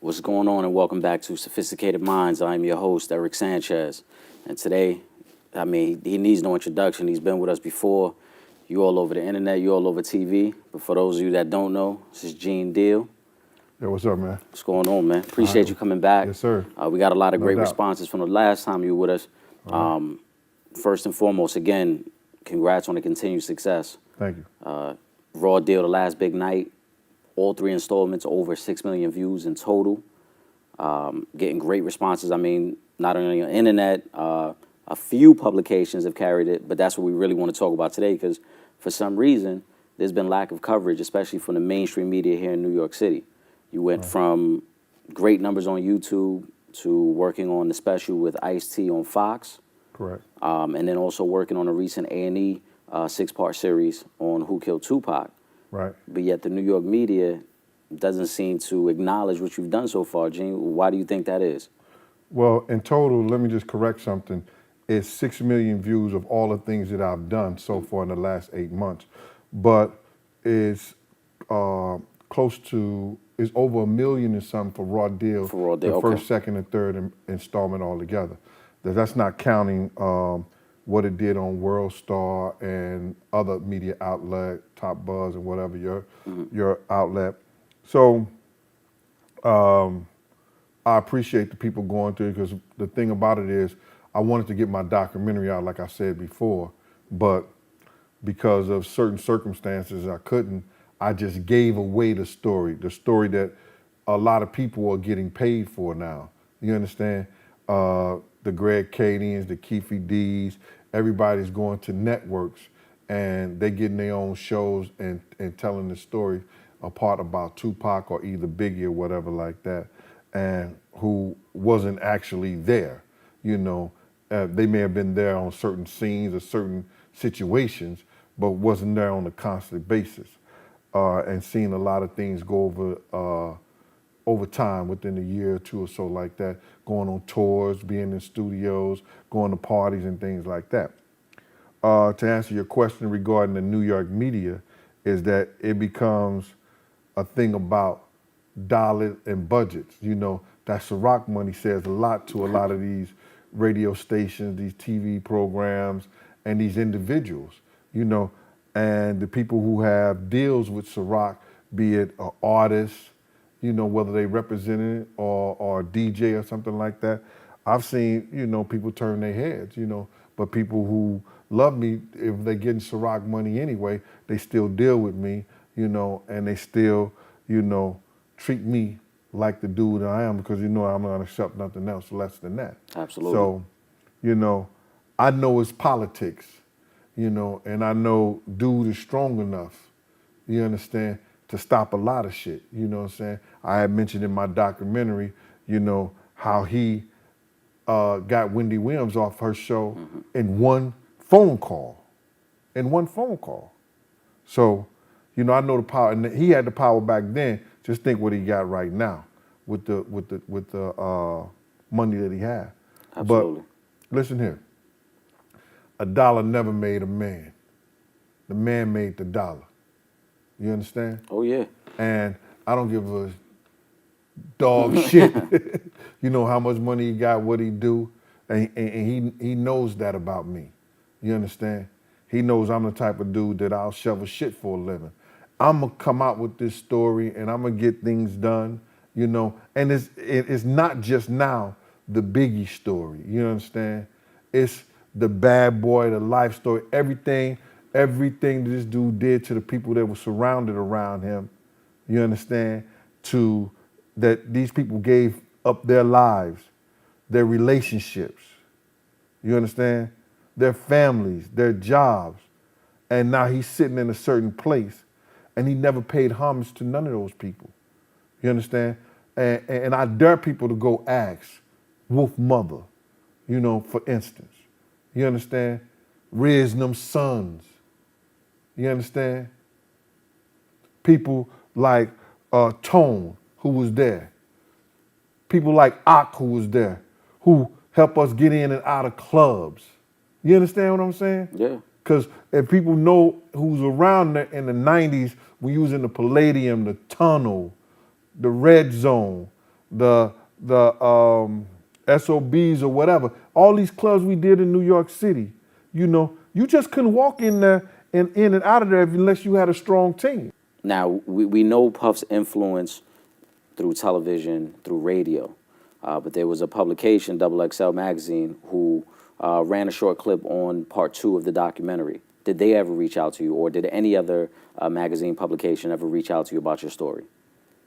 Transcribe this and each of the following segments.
What's going on, and welcome back to Sophisticated Minds. I'm your host, Eric Sanchez. And today, he needs no introduction. He's been with us before. You all over the internet, you all over TV. But for those of you that don't know, this is Gene Deal. Yo, what's up, man? What's going on, man? Appreciate you coming back. Yes, sir. We got a lot of No great doubt. responses from the last time you were with us. First and foremost, again, congrats on the continued success. Thank you. Raw Deal, the last big night. All 3 installments, over 6 million views in total. Getting great responses. Not only on the internet, a few publications have carried it, but that's what we really want to talk about today, because for some reason, there's been lack of coverage, especially from the mainstream media here in New York City. You went from great numbers on YouTube to working on the special with Ice-T on Fox. Correct. And then also working on a recent A&E 6-part series on Who Killed Tupac. Right. But yet the New York media doesn't seem to acknowledge what you've done so far, Gene. Why do you think that is? Well, in total, let me just correct something. It's 6 million views of all the things that I've done so far in the last 8 months. But it's close to, it's over 1 million and something for Raw Deal. For Raw Deal, the okay. first, second, and third installment all together. That's not counting what it did on World Star and other media outlet, Top Buzz and whatever your outlet. So I appreciate the people going through it, because the thing about it is I wanted to get my documentary out, like I said before, but because of certain circumstances I couldn't. I just gave away the story that a lot of people are getting paid for now. You understand? The Greg Cadians, the Keefe D's, everybody's going to networks and they getting their own shows and telling the story apart about Tupac or either Biggie or whatever like that, and who wasn't actually there. You know, they may have been there on certain scenes or certain situations, but wasn't there on a constant basis. And seeing a lot of things go over time, within a year or two or so like that, going on tours, being in studios, going to parties and things like that. To answer your question regarding the New York media, is that it becomes a thing about dollars and budgets. You know, that Ciroc money says a lot to a lot of these radio stations, these TV programs, and these individuals, you know, and the people who have deals with Ciroc, be it an artist, you know, whether they represent it or a DJ or something like that. I've seen, you know, people turn their heads, you know, but people who love me, if they're getting Ciroc money anyway, they still deal with me, you know, and they still, you know, treat me like the dude I am, because, you know, I'm not gonna accept nothing else less than that. Absolutely. So, you know, I know it's politics, you know, and I know dude is strong enough, you understand, to stop a lot of shit, you know what I'm saying? I had mentioned in my documentary, you know, how he got Wendy Williams off her show in one phone call. So, you know, I know the power, and he had the power back then. Just think what he got right now with the money that he had. Absolutely. But listen here, a dollar never made a man. The man made the dollar. You understand? Oh, yeah. And I don't give a dog shit, you know, how much money he got, what he do, and he knows that about me. You understand? He knows I'm the type of dude that I'll shovel shit for a living. I'm gonna come out with this story and I'm gonna get things done, you know. And it's not just now the Biggie story, you understand? It's the Bad Boy, the life story, everything that this dude did to the people that were surrounded around him, you understand? That these people gave up their lives, their relationships, you understand? Their families, their jobs. And now he's sitting in a certain place and he never paid homage to none of those people. You understand? And I dare people to go ask Wolf Mother, you know, for instance. You understand? Raising them sons. You understand? People like Tone, who was there. People like Ak, who was there, who helped us get in and out of clubs. You understand what I'm saying? Yeah. Because if people know who's around there in the 90s, we was in the Palladium, the Tunnel, the Red Zone, the SOBs or whatever. All these clubs we did in New York City, you know, you just couldn't walk in there and in and out of there unless you had a strong team. Now, we know Puff's influence through television, through radio, but there was a publication, XXL Magazine, who ran a short clip on part 2 of the documentary. Did they ever reach out to you, or did any other magazine publication ever reach out to you about your story?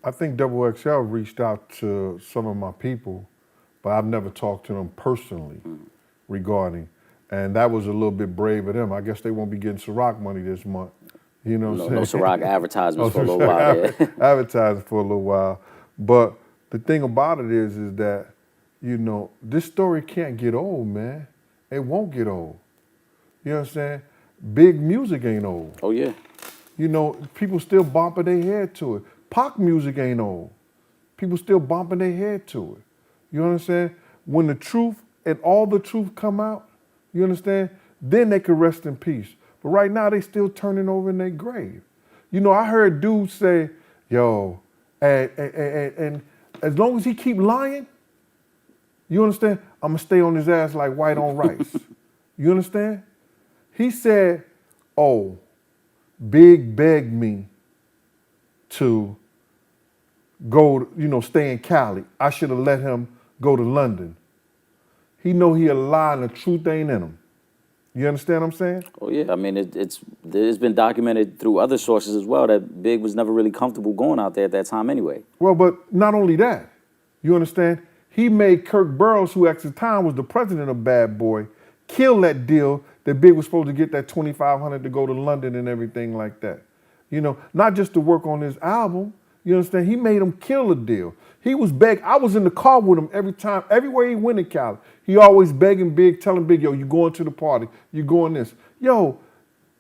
I think XXL reached out to some of my people, but I've never talked to them personally regarding, and that was a little bit brave of them. I guess they won't be getting Ciroc money this month. You know what I'm saying? No Ciroc advertisements for a little while. Advertising for a little while. But the thing about it is that, you know, this story can't get old, man. It won't get old. You know what I'm saying? Big music ain't old. Oh, yeah. You know, people still bumping their head to it. Pop music ain't old. People still bumping their head to it. You understand? When the truth and all the truth come out, you understand? Then they can rest in peace. But right now, they still turning over in their grave. You know, I heard dudes say, yo, and as long as he keep lying, you understand? I'm gonna stay on his ass like white on rice. You understand? He said, oh, Big begged me to go, you know, stay in Cali. I should have let him go to London. He know he a lie and the truth ain't in him. You understand what I'm saying? Oh yeah, I mean it's been documented through other sources as well that Big was never really comfortable going out there at that time anyway. Well, but not only that, you understand? He made Kirk Burroughs, who at the time was the president of Bad Boy, kill that deal that Big was supposed to get that $2,500 to go to London and everything like that. You know, not just to work on his album. You understand? He made him kill the deal. He was begging. I was in the car with him every time, everywhere he went in Cali. He always begging Big, telling Big, yo, you going to the party, you going this. Yo,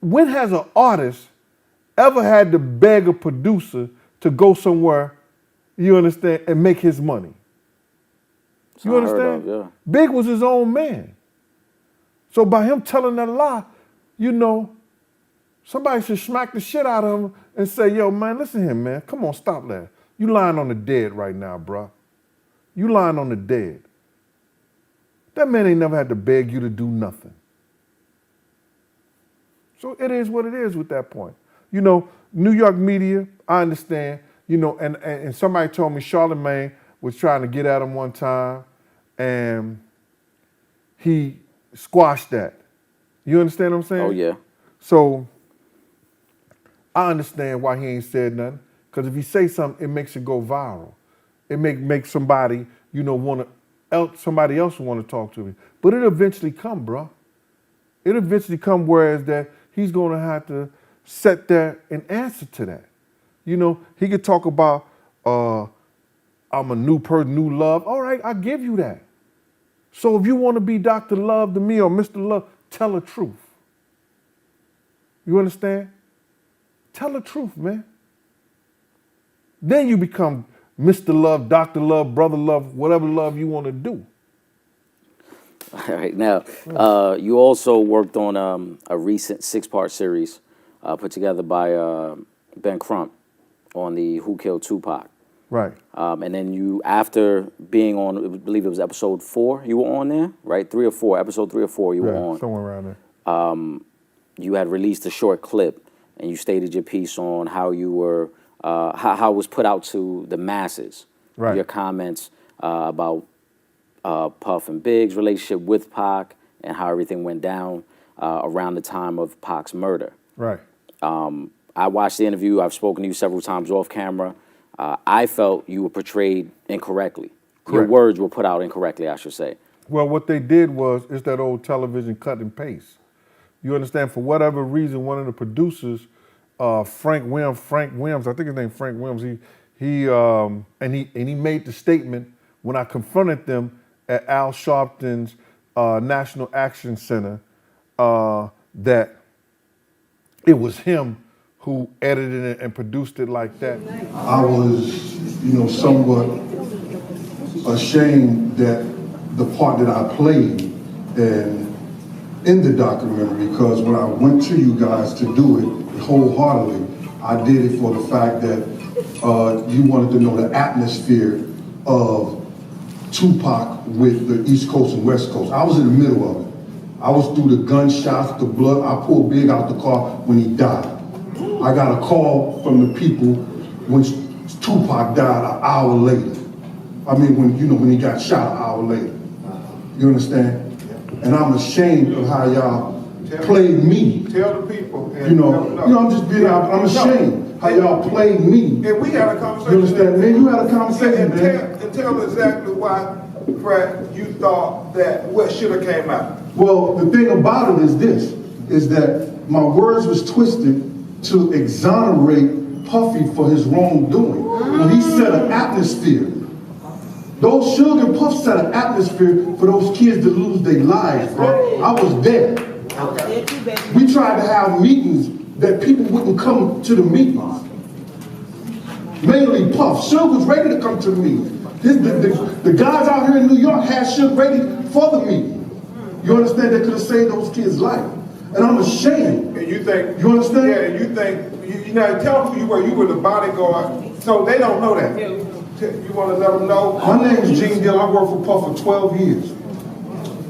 when has an artist ever had to beg a producer to go somewhere, you understand, and make his money? You understand? Yeah. Big was his own man. So by him telling that lie, you know, somebody should smack the shit out of him and say, yo, man, listen here, man. Come on, stop that. You lying on the dead right now, bro. You lying on the dead. That man ain't never had to beg you to do nothing. So it is what it is with that point. You know, New York media, I understand, you know, and somebody told me Charlemagne was trying to get at him one time and he squashed that. You understand what I'm saying? Oh yeah. So I understand why he ain't said nothing. Because if he say something, it makes it go viral. It make somebody, you know, somebody else want to talk to me. But it eventually come, bro. It eventually come whereas that he's going to have to sit there and answer to that. You know, he could talk about, I'm a new person, new love. All right, I give you that. So if you want to be Dr. Love to me or Mr. Love, tell the truth. You understand? Tell the truth, man. Then you become Mr. Love, Dr. Love, Brother Love, whatever love you want to do. All right. Now, you also worked on a recent 6-part series put together by Ben Crump on the Who Killed Tupac. Right. And then you, after being on, I believe it was episode 4, you were on there, right? 3 or 4, episode 3 or 4, you were on. Somewhere around there. You had released a short clip, and you stated your piece on how you were, how it was put out to the masses. Right. Your comments about Puff and Big's relationship with Pac and how everything went down around the time of Pac's murder. Right. I watched the interview. I've spoken to you several times off camera. I felt you were portrayed incorrectly. Correct. Your words were put out incorrectly, I should say. Well, what they did was, it's that old television cut and paste. You understand? For whatever reason, one of the producers, Frank Williams, I think his name Frank Williams, he made the statement when I confronted them at Al Sharpton's National Action Center that it was him who edited it and produced it like that. I was, you know, somewhat ashamed that the part that I played in the documentary, because when I went to you guys to do it wholeheartedly, I did it for the fact that you wanted to know the atmosphere of Tupac with the East Coast and West Coast. I was in the middle of it. I was through the gunshots, the blood. I pulled Big out the car when he died. I got a call from the people when Tupac died an hour later. I mean, when he got shot an hour later. You understand? And I'm ashamed of how y'all played me. Tell the people. I'm just being I'm ashamed how y'all played me. And we had a conversation. You understand, man? You had a conversation, man. And tell exactly why, Fred, you thought that what should have came out. Well, the thing about it is that my words was twisted to exonerate Puffy for his wrongdoing. When he set an atmosphere. Those Suge and Puff set an atmosphere for those kids to lose their lives, bro. I was there. We tried to have meetings that people wouldn't come to the meetings. Mainly Puff. Suge was ready to come to the meeting. The guys out here in New York had Suge ready for the meeting. You understand? They could have saved those kids' life. And I'm ashamed. And you think, you understand? Yeah, and you think, you know, tell them who you were. You were the bodyguard. So they don't know that. You want to let them know? My name is Gene Gill. I worked for Puff for 12 years.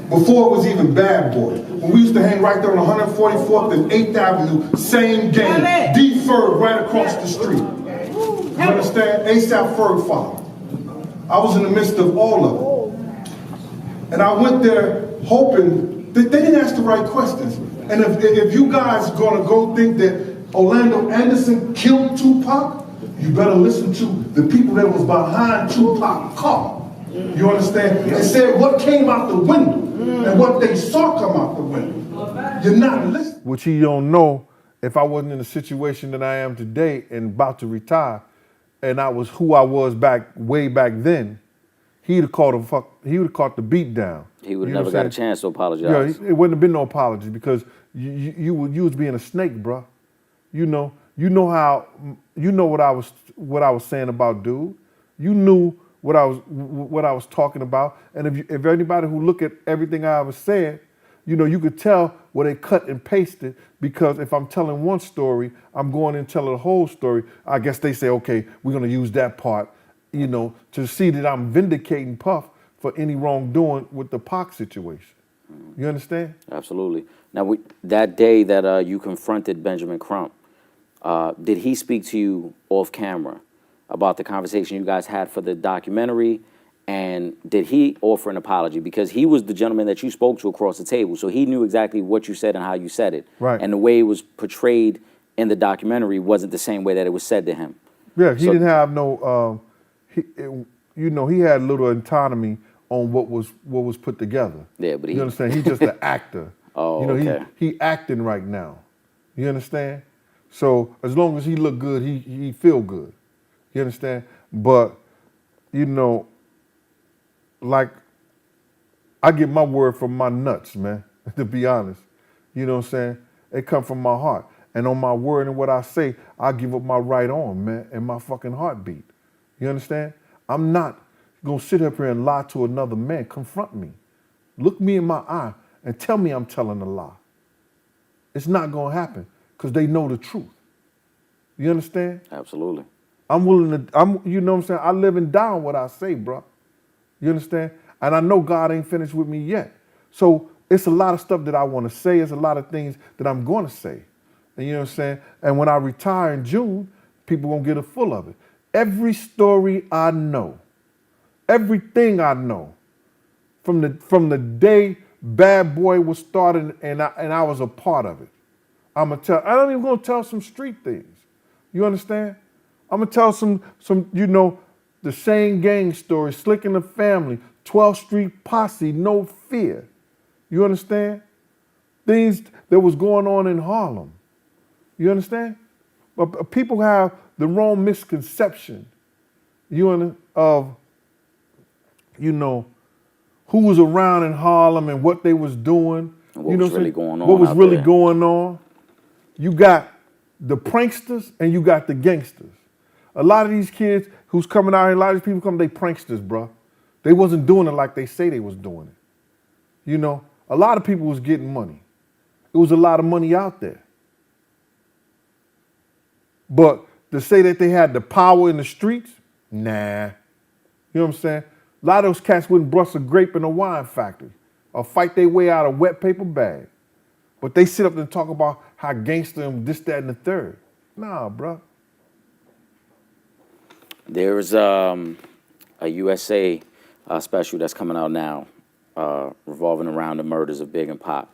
Before it was even Bad Boy. When we used to hang right there on 144th and 8th Avenue, same game, D. Ferg right across the street. You understand? ASAP Ferg followed. I was in the midst of all of it. And I went there hoping that they didn't ask the right questions. And if you guys gonna go think that Orlando Anderson killed Tupac, you better listen to the people that was behind Tupac's car. You understand? And said what came out the window and what they saw come out the window. You're not listening. Which he don't know. If I wasn't in the situation that I am today and about to retire, and I was who I was way back then, he would have caught the beat down. He would have never got a chance to apologize. Yeah, it wouldn't have been no apology because you was being a snake, bro. You know what I was saying about dude. You knew what I was talking about. And if anybody who look at everything I ever said, you could tell where they cut and pasted, because if I'm telling one story, I'm going and telling the whole story. I guess they say, okay, we're gonna use that part, to see that I'm vindicating Puff for any wrongdoing with the Pac situation. You understand? Absolutely. Now, that day that you confronted Benjamin Crump, did he speak to you off camera about the conversation you guys had for the documentary? And did he offer an apology? Because he was the gentleman that you spoke to across the table, so he knew exactly what you said and how you said it. Right. And the way it was portrayed in the documentary wasn't the same way that it was said to him. Yeah, he didn't have no, he had little autonomy on what was put together. Yeah, but you understand? He's just an actor. Oh, okay. He acting right now. You understand? So as long as he look good, he feel good. You understand? But like, I get my word from my nuts, man, to be honest. You know what I'm saying? It come from my heart. And on my word and what I say, I give up my right arm, man, and my fucking heartbeat. You understand? I'm not gonna sit up here and lie to another man. Confront me. Look me in my eye and tell me I'm telling a lie. It's not gonna happen, because they know the truth. You understand? Absolutely. I'm willing to, you know what I'm saying? I live and die on what I say, bro. You understand? And I know God ain't finished with me yet. So it's a lot of stuff that I want to say. It's a lot of things that I'm going to say. And you know what I'm saying? And when I retire in June, people won't get a full of it. Every story I know, everything I know, from the day Bad Boy was started and I was a part of it, I'm going to tell. I'm even going to tell some street things. You understand? I'm going to tell some the same gang story, Slick and the Family, 12th Street Posse, No Fear. You understand? Things that was going on in Harlem. You understand? But people have the wrong misconception, of who was around in Harlem and what they was doing. What was really going on? What was really going on? You got the pranksters and you got the gangsters. A lot of these kids who's coming out here, a lot of these people come, they pranksters, bro. They wasn't doing it like they say they was doing it. A lot of people was getting money. It was a lot of money out there. But to say that they had the power in the streets, nah. You know what I'm saying? A lot of those cats wouldn't bust a grape in a wine factory or fight their way out of a wet paper bag. But they sit up and talk about how gangster and this, that, and the third. Nah, bro. There's a USA special that's coming out now revolving around the murders of Big and Pop.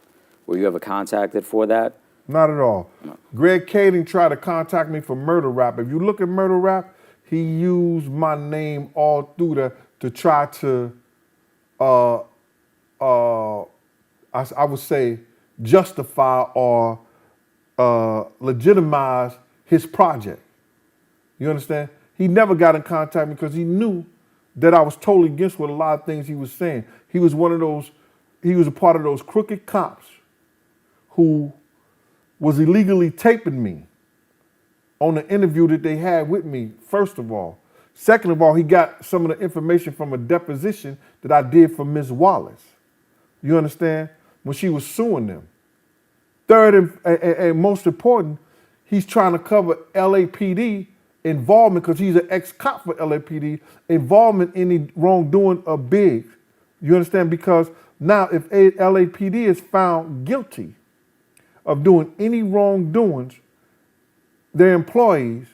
Were you ever contacted for that? Not at all. No. Greg Kading tried to contact me for Murder Rap. If you look at Murder Rap, he used my name all through there to try to, I would say, justify or legitimize his project. You understand? He never got in contact with me because he knew that I was totally against what a lot of things he was saying. He was a part of those crooked cops who was illegally taping me on the interview that they had with me, first of all. Second of all, he got some of the information from a deposition that I did for Ms. Wallace. You understand? When she was suing them. Third and most important, he's trying to cover LAPD involvement because he's an ex-cop for LAPD, involvement in the wrongdoing of Biggs. You understand? Because now if LAPD is found guilty of doing any wrongdoings, their employees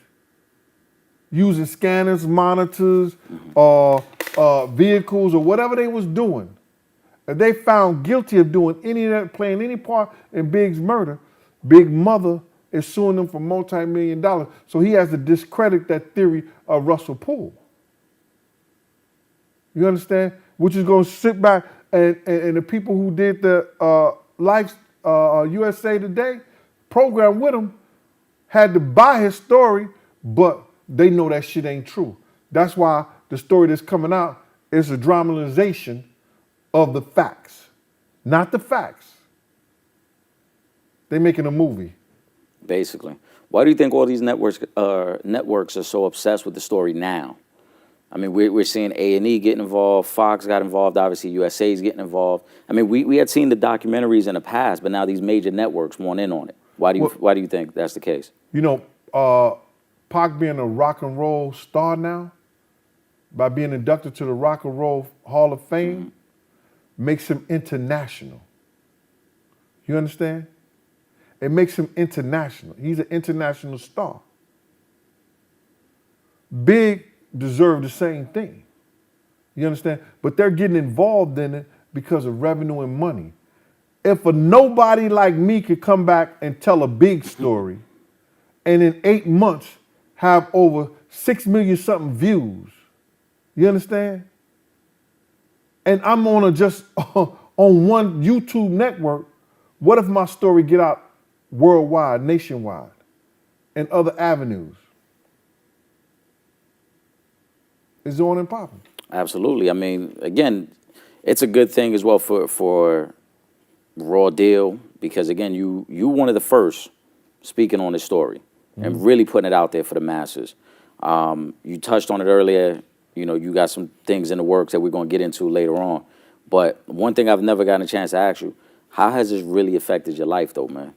using scanners, monitors, vehicles, or whatever they was doing, if they found guilty of doing any of that, playing any part in Big's murder, Big Mother is suing them for multi-million dollars. So he has to discredit that theory of Russell Poole. You understand? Which is going to sit back and the people who did the USA Today program with him had to buy his story, but they know that shit ain't true. That's why the story that's coming out is a dramatization of the facts, not the facts. They making a movie. Basically. Why do you think all these networks are so obsessed with the story now? I mean, we're seeing A&E getting involved, Fox got involved, obviously USA's getting involved. I mean, we had seen the documentaries in the past, but now these major networks want in on it. Why do you think that's the case? You know, Pac being a rock and roll star now, by being inducted to the Rock and Roll Hall of Fame, makes him international. You understand? It makes him international. He's an international star. Big deserve the same thing. You understand? But they're getting involved in it because of revenue and money. If a nobody like me could come back and tell a big story and in 8 months have over 6 million something views, you understand? And I'm on just on one YouTube network, what if my story get out worldwide, nationwide, and other avenues? It's on and popping. Absolutely. I mean, again, it's a good thing as well for Raw Deal because, again, you one of the first speaking on this story and really putting it out there for the masses. You touched on it earlier. You know, you got some things in the works that we're going to get into later on. But one thing I've never gotten a chance to ask you, how has this really affected your life, though, man?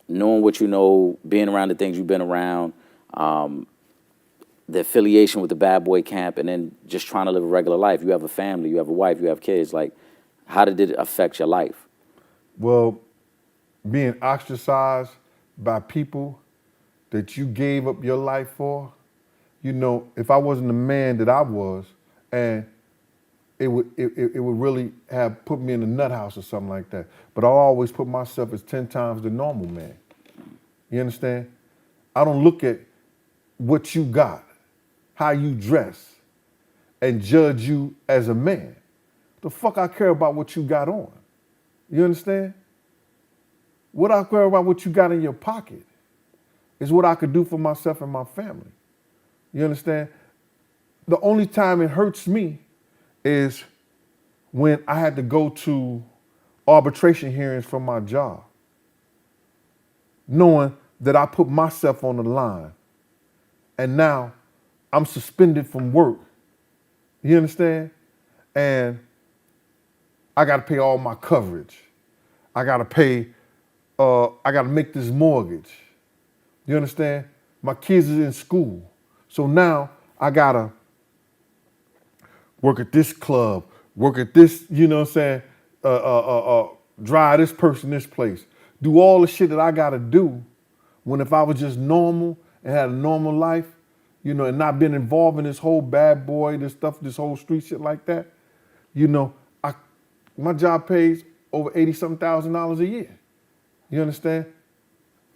Knowing what you know, being around the things you've been around, the affiliation with the bad boy camp, and then just trying to live a regular life. You have a family, you have a wife, you have kids. Like, how did it affect your life? Well, being ostracized by people that you gave up your life for, you know, if I wasn't the man that I was, and it would really have put me in a nut house or something like that. But I always put myself as 10 times the normal man. You understand? I don't look at what you got, how you dress, and judge you as a man. The fuck I care about what you got on. You understand? What I care about what you got in your pocket is what I could do for myself and my family. You understand? The only time it hurts me is when I had to go to arbitration hearings for my job, knowing that I put myself on the line and now I'm suspended from work. You understand? And I got to pay all my coverage. I got to pay, I got to make this mortgage. You understand? My kids is in school. So now I got to work at this club, work at this, you know what I'm saying, drive this person this place, do all the shit that I gotta do, when if I was just normal and had a normal life, you know, and not been involved in this whole bad boy, this stuff, this whole street shit like that, you know, my job pays over $80-something thousand a year. You understand?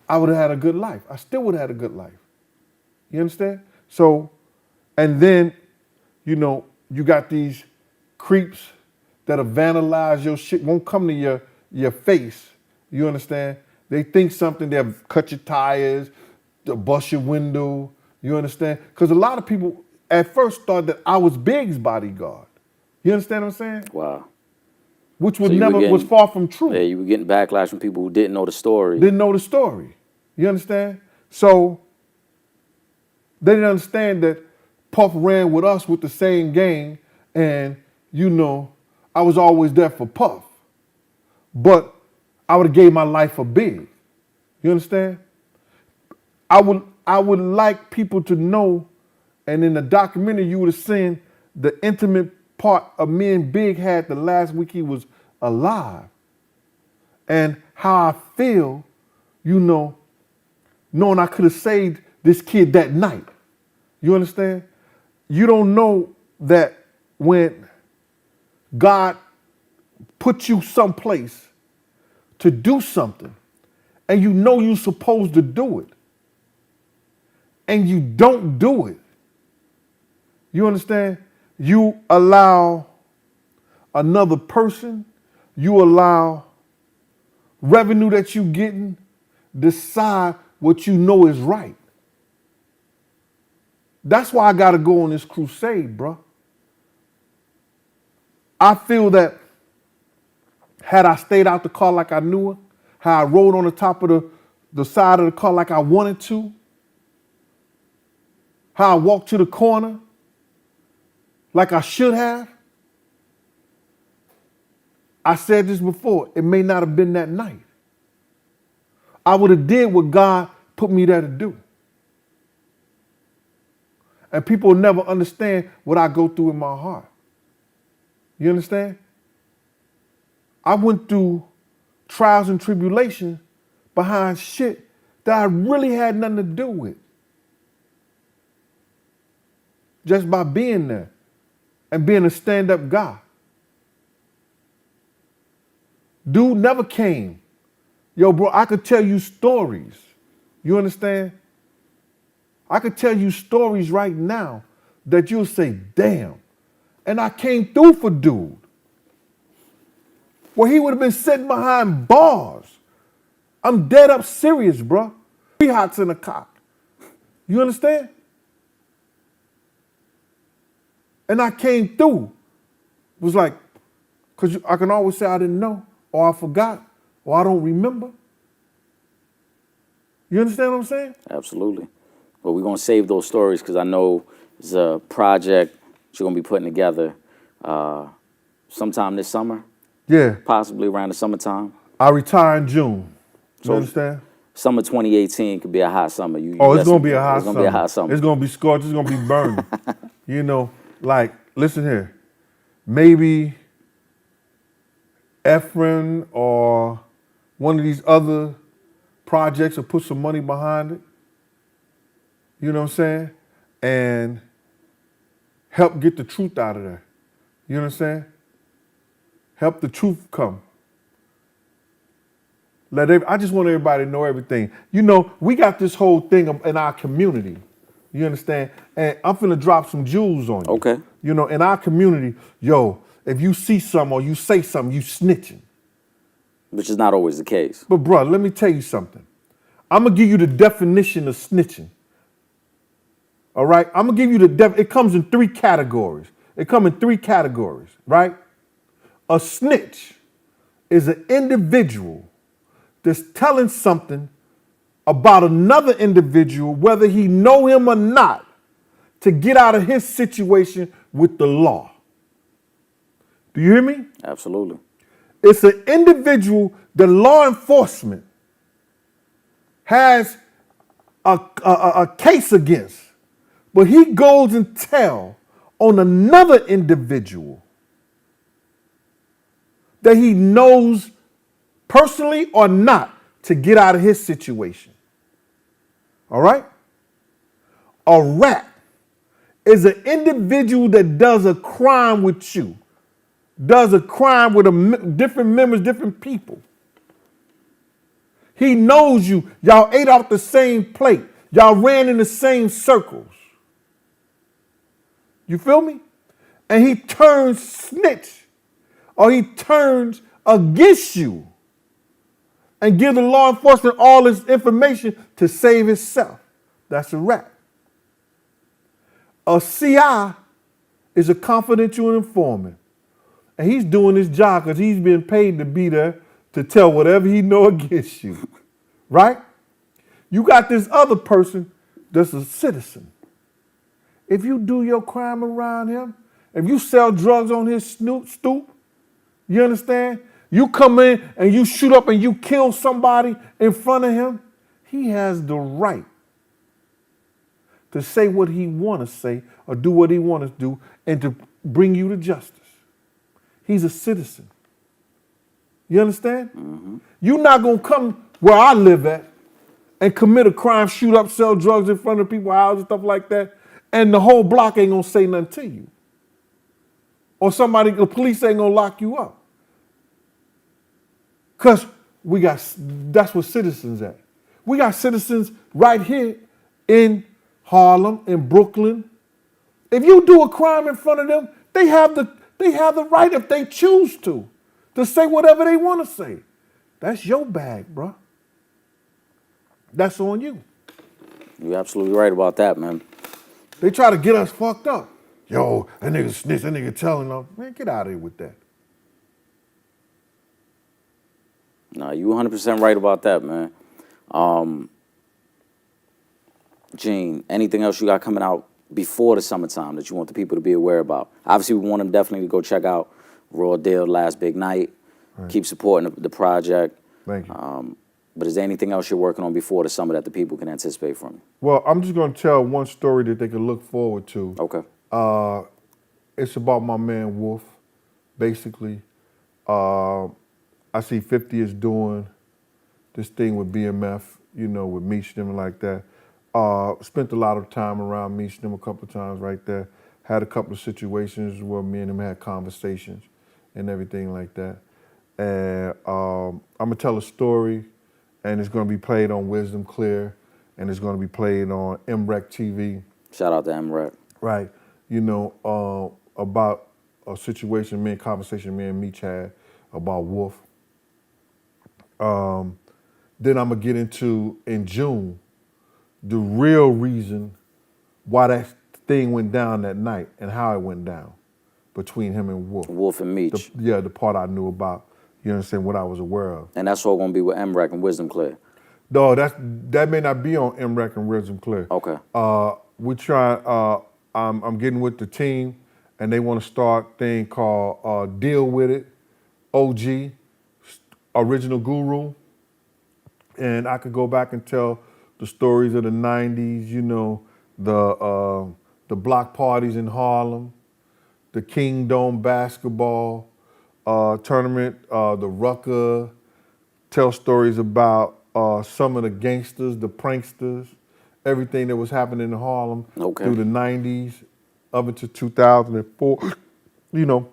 I would have had a good life. I still would have had a good life. You understand? So, and then, you know, you got these creeps that'll vandalize your shit, won't come to your face. You understand? They think something, they'll cut your tires, they'll bust your window. You understand? Because a lot of people at first thought that I was Big's bodyguard. You understand what I'm saying? Wow. Which was far from true. Yeah, you were getting backlash from people who didn't know the story. Didn't know the story. You understand? So they didn't understand that Puff ran with us with the same gang, and you know, I was always there for Puff. But I would have gave my life for Big. You understand? I would like people to know, and in the documentary you would have seen the intimate part of me and Big had the last week he was alive. And how I feel, you know, knowing I could have saved this kid that night. You understand? You don't know that when God put you someplace to do something, and you know you're supposed to do it, and you don't do it, you understand? You allow another person, you allow revenue that you getting, decide what you know is right. That's why I got to go on this crusade, bro. I feel that had I stayed out the car like I knew it, how I rode on the top of the side of the car like I wanted to, how I walked to the corner like I should have. I said this before, it may not have been that night. I would have did what God put me there to do. And people will never understand what I go through in my heart. You understand? I went through trials and tribulations behind shit that I really had nothing to do with. Just by being there and being a stand-up guy. Dude never came. Yo, bro, I could tell you stories. You understand? I could tell you stories right now that you'll say, damn. And I came through for dude. Well, he would have been sitting behind bars. I'm dead up serious, bro. 3 hots in a cock. You understand? And I came through. It was like, because I can always say I didn't know, or I forgot, or I don't remember. You understand what I'm saying? Absolutely. But we're going to save those stories because I know it's a project that you're going to be putting together sometime this summer. Yeah. Possibly around the summertime. I retire in June. You So understand? Summer 2018 could be a hot summer. It's going to be a hot summer. It's going to be a hot summer. It's going to be scorched. It's going to be burning. You know, like, listen here. Maybe Efren or one of these other projects will put some money behind it. You know what I'm saying? And help get the truth out of there. You know what I'm saying? Help the truth come. I just want everybody to know everything. You know, we got this whole thing in our community. You understand? And I'm finna drop some jewels on you. Okay. You know, in our community, yo, if you see something or you say something, you snitching. Which is not always the case. But bro, let me tell you something. I'm gonna give you the definition of snitching. All right? I'm gonna give you it comes in 3 categories. It comes in 3 categories, right? A snitch is an individual that's telling something about another individual, whether he know him or not, to get out of his situation with the law. Do you hear me? Absolutely. It's an individual that law enforcement has a case against, but he goes and tell on another individual that he knows personally or not to get out of his situation. All right? A rat is an individual that does a crime with you, does a crime with different members, different people. He knows you. Y'all ate off the same plate. Y'all ran in the same circles. You feel me? And he turns snitch, or he turns against you and gives the law enforcement all this information to save himself. That's a rat. A CI is a confidential informant. And he's doing his job because he's been paid to be there to tell whatever he know against you. Right? You got this other person that's a citizen. If you do your crime around him, if you sell drugs on his stoop, you understand? You come in and you shoot up and you kill somebody in front of him, he has the right to say what he want to say or do what he want to do and to bring you to justice. He's a citizen. You understand? Mm-hmm. You're not going to come where I live at and commit a crime, shoot up, sell drugs in front of people's houses, stuff like that, and the whole block ain't going to say nothing to you. Or the police ain't going to lock you up. Because that's what citizens at. We got citizens right here in Harlem, in Brooklyn. If you do a crime in front of them, they have the right, if they choose to say whatever they want to say. That's your bag, bro. That's on you. You're absolutely right about that, man. They try to get us fucked up. Yo, that nigga snitch, that nigga telling them. Man, get out of here with that. No, you 100% right about that, man. Gene, anything else you got coming out before the summertime that you want the people to be aware about? Obviously, we want them definitely to go check out Raw Deal, Last Big Night. Right. Keep supporting the project. Thank you. But is there anything else you're working on before the summer that the people can anticipate from you? Well, I'm just going to tell one story that they can look forward to. Okay. It's about my man Wolf, basically. I see 50 is doing this thing with BMF, you know, with Meech them and like that. Spent a lot of time around Meech them a couple of times right there. Had a couple of situations where me and him had conversations and everything like that. And I'm going to tell a story, and it's going to be played on Wisdom Clear, and it's going to be played on MRecktv. Shout out to M.Reck. Right. You know, about a situation, conversation me and Meech had about Wolf. Then I'm going to get into, in June, the real reason why that thing went down that night and how it went down between him and Wolf. Wolf and Meech. The part I knew about, you understand, what I was aware of. And that's all going to be with M.Reck and Wisdom Clear? No, that may not be on M.Reck and Wisdom Clear. Okay. We're trying, I'm getting with the team, and they want to start a thing called Deal With It, OG, Original Guru. And I could go back and tell the stories of the 90s, you know, the block parties in Harlem, the King Dome basketball tournament, the Rucker, tell stories about some of the gangsters, the pranksters, everything that was happening in Harlem through the 90s up into 2004. You know,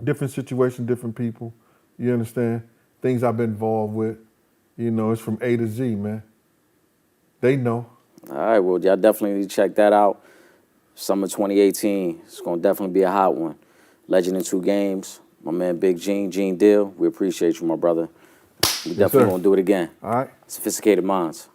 different situations, different people, you understand? Things I've been involved with. You know, it's from A to Z, man. They know. All right, well, y'all definitely need to check that out. Summer 2018, it's going to definitely be a hot one. Legend in 2 games. My man Big Gene Deal, we appreciate you, my brother. We definitely going to do it again. All right. Sophisticated Minds.